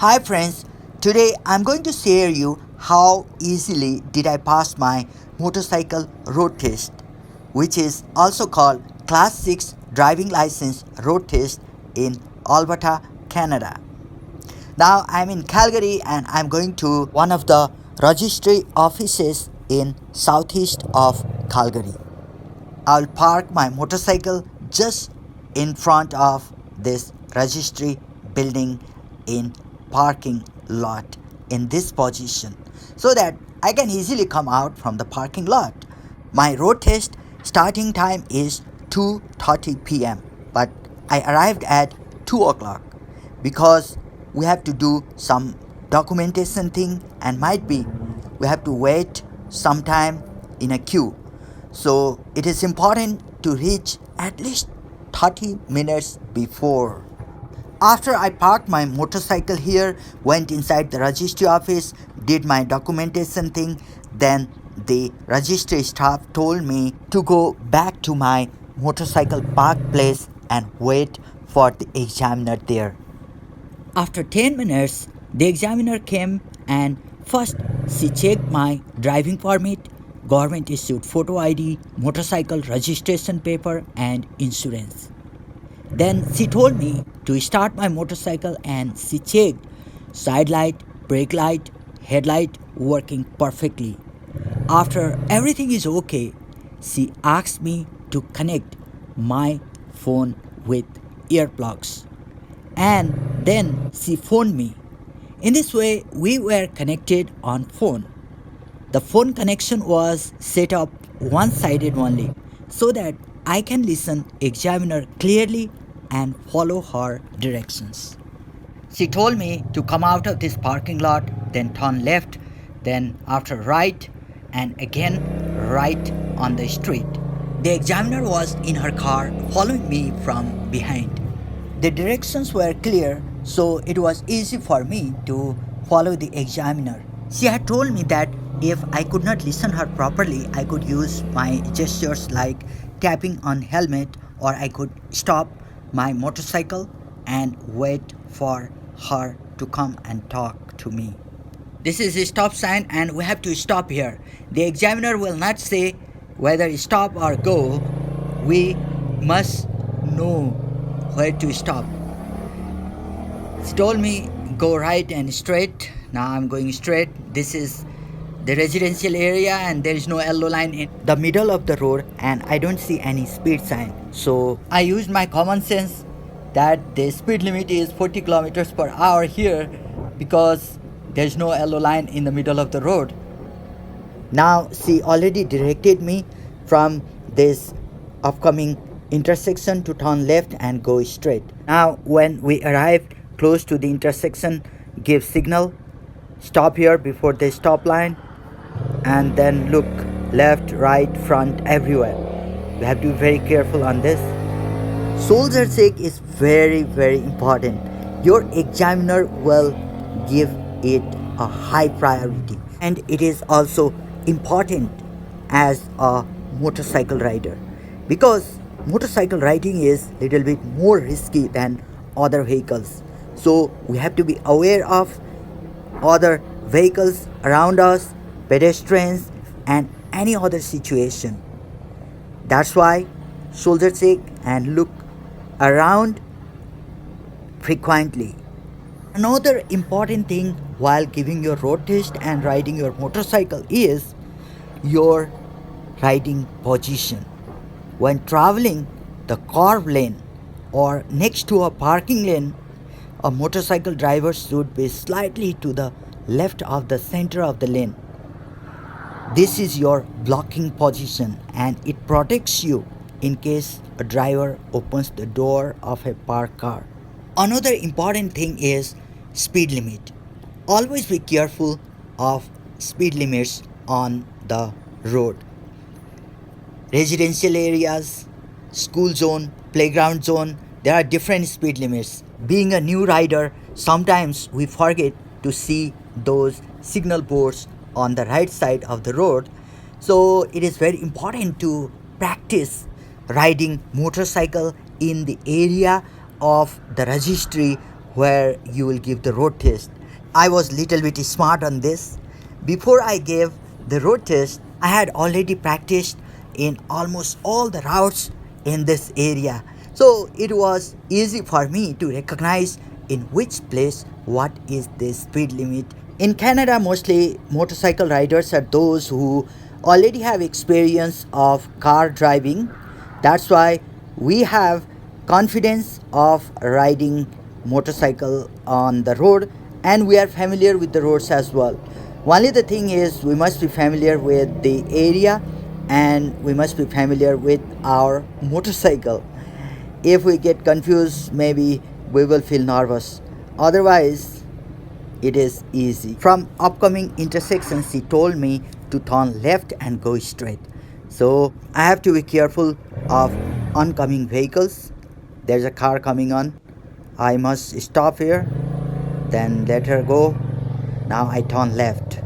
Hi friends, today I'm going to share you how easily did I pass my motorcycle road test, which is also called Class 6 driving license road test in Alberta, Canada. Now I'm in Calgary and I'm going to one of the registry offices in southeast of Calgary. I'll park my motorcycle just in front of this registry building in parking lot in this position so that I can easily come out from the parking lot. My road test starting time is 2:30 p.m. but I arrived at 2 o'clock because we have to do some documentation thing and might be we have to wait some time in a queue, so it is important to reach at least 30 minutes before. After I parked my motorcycle here, went inside the registry office, did my documentation thing, then the registry staff told me to go back to my motorcycle park place and wait for the examiner there. After 10 minutes, the examiner came and first she checked my driving permit, government issued photo ID, motorcycle registration paper, and insurance. Then she told me to start my motorcycle and she checked side light, brake light, headlight working perfectly. After everything is okay, she asked me to connect my phone with earplugs. And then she phoned me. In this way, we were connected on phone. The phone connection was set up one-sided only so that I can listen examiner clearly and follow her directions. She told me to come out of this parking lot, then turn left, then after right, and again right on the street. The examiner was in her car following me from behind. The directions were clear, so it was easy for me to follow the examiner. She had told me that if I could not listen her properly, I could use my gestures like tapping on helmet, or I could stop my motorcycle and wait for her to come and talk to me. This is a stop sign and we have to stop here. The examiner will not say whether stop or go. We must know where to stop. She told me go right and straight. Now I'm going straight. This is the residential area and there is no yellow line in the middle of the road and I don't see any speed sign. So I used my common sense that the speed limit is 40 kilometers per hour here because there's no yellow line in the middle of the road. Now she already directed me from this upcoming intersection to turn left and go straight. Now when we arrived close to the intersection, give signal, stop here before the stop line, and then look left, right, front, everywhere. We have to be very careful on this. Soldier check is very important. Your examiner will give it a high priority and it is also important as a motorcycle rider because motorcycle riding is little bit more risky than other vehicles, so we have to be aware of other vehicles around us, pedestrians, and any other situation. That's why soldier check and look around frequently. Another important thing while giving your road test and riding your motorcycle is your riding position. When traveling the curved lane or next to a parking lane, a motorcycle driver should be slightly to the left of the center of the lane. This is your blocking position and it protects you in case a driver opens the door of a parked car. Another important thing is speed limit. Always be careful of speed limits on the road. Residential areas, school zone, playground zone, there are different speed limits. Being a new rider, sometimes we forget to see those signal boards on the right side of the road. So it is very important to practice riding motorcycle in the area of the registry where you will give the road test. I was little bit smart on this. Before I gave the road test, I had already practiced in almost all the routes in this area. So it was easy for me to recognize in which place what is the speed limit. In Canada, mostly motorcycle riders are those who already have experience of car driving. That's why we have confidence of riding motorcycle on the road, and we are familiar with the roads as well. Only the thing is we must be familiar with the area and we must be familiar with our motorcycle. If we get confused, maybe we will feel nervous. Otherwise, it is easy. From upcoming intersections, he told me to turn left and go straight. So I have to be careful of oncoming vehicles. There's a car coming on. I must stop here, then let her go. Now I turn left.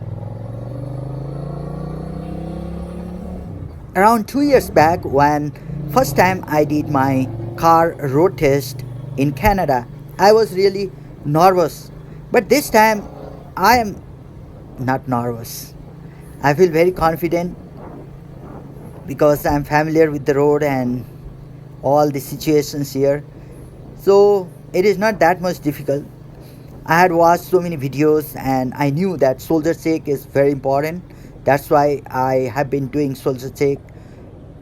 Around 2 years back, when first time I did my car road test in Canada, I was really nervous. But this time I am not nervous. I feel very confident because I'm familiar with the road and all the situations here. So it is not that much difficult. I had watched so many videos and I knew that shoulder check is very important. That's why I have been doing shoulder check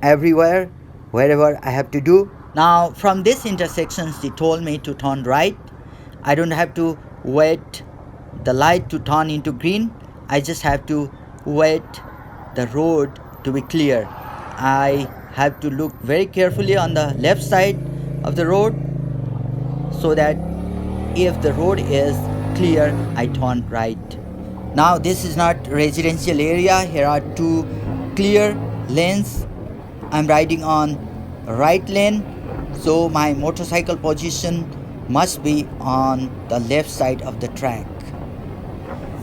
everywhere, wherever I have to do. Now from this intersection, she told me to turn right. I don't have to wait the light to turn into green. I just have to wait the road to be clear. I have to look very carefully on the left side of the road so that if the road is clear, I turn right. Now this is not residential area. Here are two clear lanes. I'm riding on right lane, so my motorcycle position must be on the left side of the track.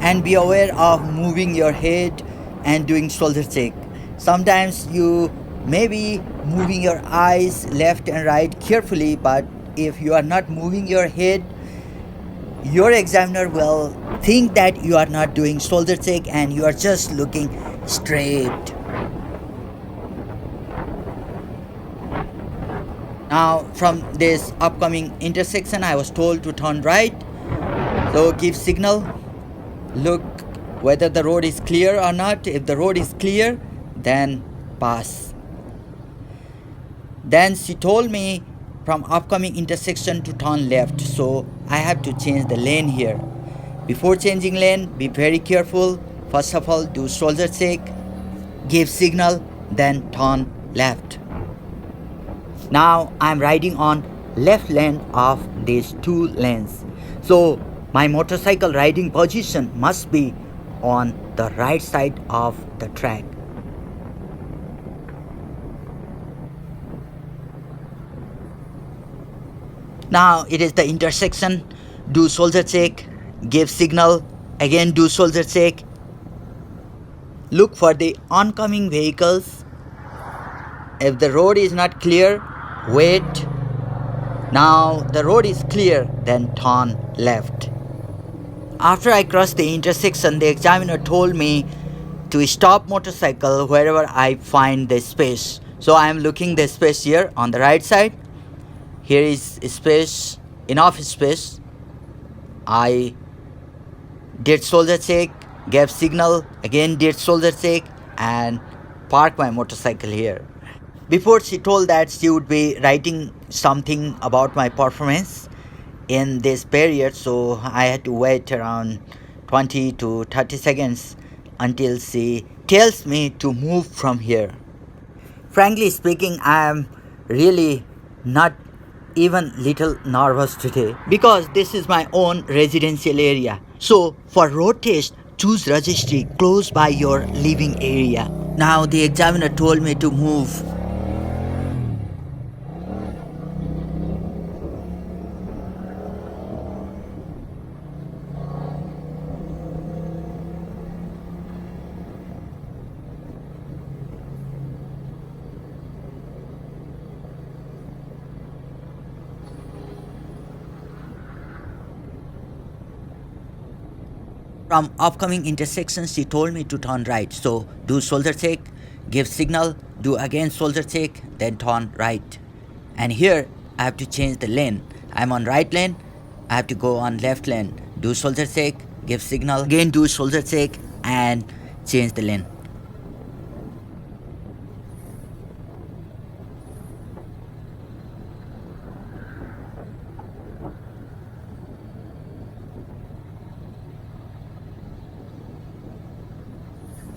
And be aware of moving your head and doing shoulder check. Sometimes you may be moving your eyes left and right carefully, but if you are not moving your head, your examiner will think that you are not doing shoulder check and you are just looking straight. Now from this upcoming intersection, I was told to turn right. So give signal, look whether the road is clear or not. If the road is clear, then pass. Then she told me from upcoming intersection to turn left, so I have to change the lane here. Before changing lane, be very careful. First of all, do shoulder check, give signal, then turn left. Now I'm riding on left lane of these two lanes. So my motorcycle riding position must be on the right side of the track. Now it is the intersection. Do shoulder check, give signal, again do shoulder check. Look for the oncoming vehicles. If the road is not clear, wait. Now the road is clear, then turn left. After I crossed the intersection, the examiner told me to stop motorcycle wherever I find the space. So I am looking the space here on the right side. Here is space, enough space. I did shoulder check, gave signal, again did shoulder check and parked my motorcycle here. Before she told that she would be writing something about my performance in this period, so I had to wait around 20 to 30 seconds until she tells me to move from here. Frankly speaking, I am really not even little nervous today because this is my own residential area. So for road test, choose registry close by your living area. Now the examiner told me to move. From upcoming intersections, she told me to turn right. So do shoulder check, give signal, do again shoulder check, then turn right. And here I have to change the lane. I'm on right lane, I have to go on left lane. Do shoulder check, give signal, again do shoulder check and change the lane.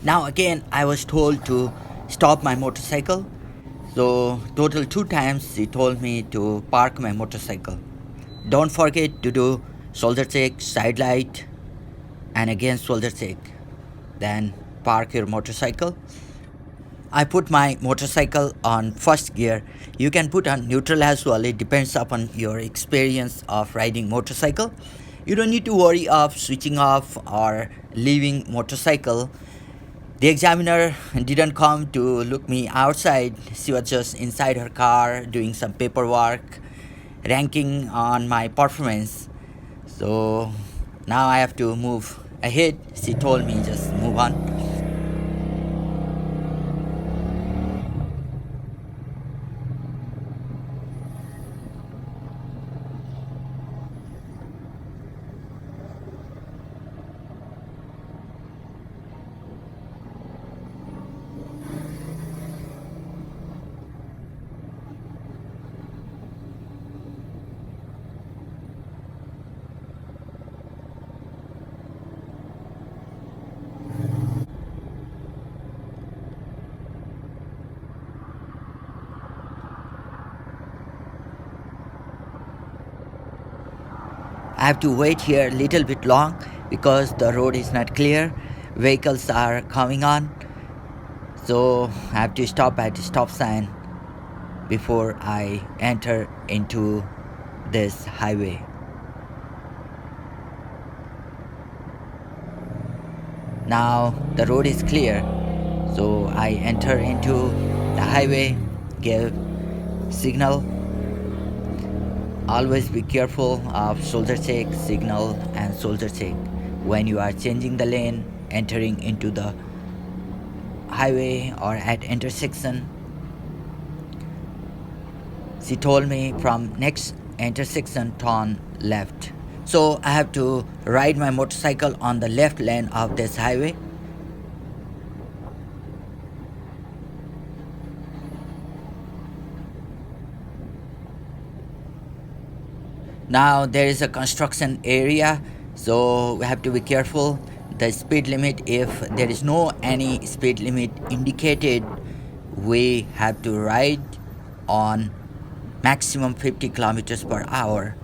Now again I was told to stop my motorcycle. So total 2 times he told me to park my motorcycle. Don't forget to do shoulder check, side light and again shoulder check. Then park your motorcycle. I put my motorcycle on first gear. You can put on neutral as well. It depends upon your experience of riding motorcycle. You don't need to worry of switching off or leaving motorcycle. The examiner didn't come to look me outside. She was just inside her car doing some paperwork, ranking on my performance. So now I have to move ahead. She told me just move on. I have to wait here a little bit long because the road is not clear. Vehicles are coming on. So I have to stop at the stop sign before I enter into this highway. Now the road is clear. So I enter into the highway, give signal. Always be careful of shoulder check, signal and shoulder check when you are changing the lane, entering into the highway or at intersection. She told me from next intersection turn left. So I have to ride my motorcycle on the left lane of this highway. Now there is a construction area, so we have to be careful. The speed limit, if there is no any speed limit indicated, we have to ride on maximum 50 kilometers per hour.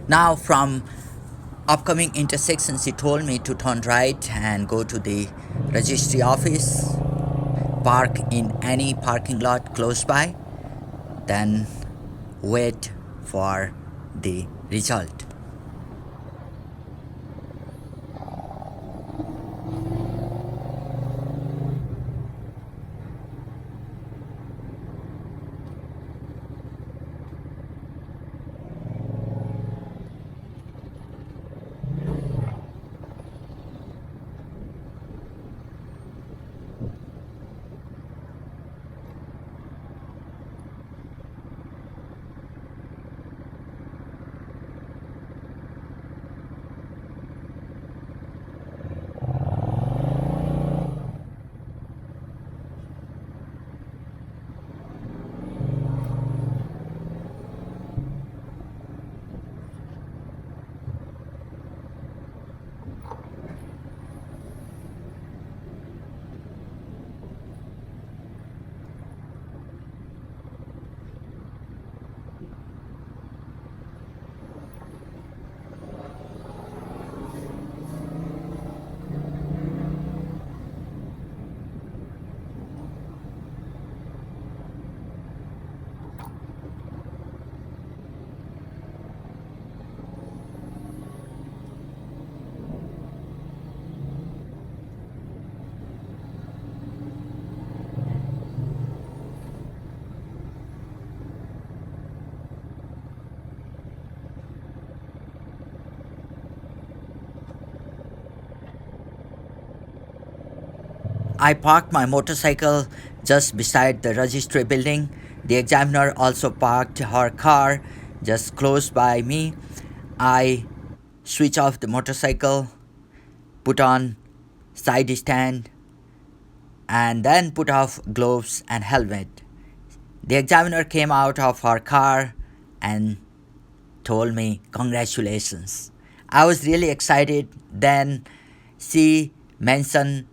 Now, from upcoming intersections, he told me to turn right and go to the registry office, park in any parking lot close by, then wait for the result. I parked my motorcycle just beside the registry building. The examiner also parked her car just close by me. I switch off the motorcycle, put on side stand, and then put off gloves and helmet. The examiner came out of her car and told me, "Congratulations." I was really excited. Then she mentioned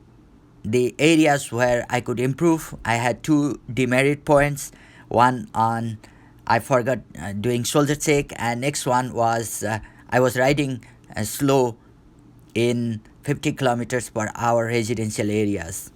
the areas where I could improve. I had two demerit points. One on I forgot doing shoulder check, and next one was I was riding slow in 50 kilometers per hour residential areas.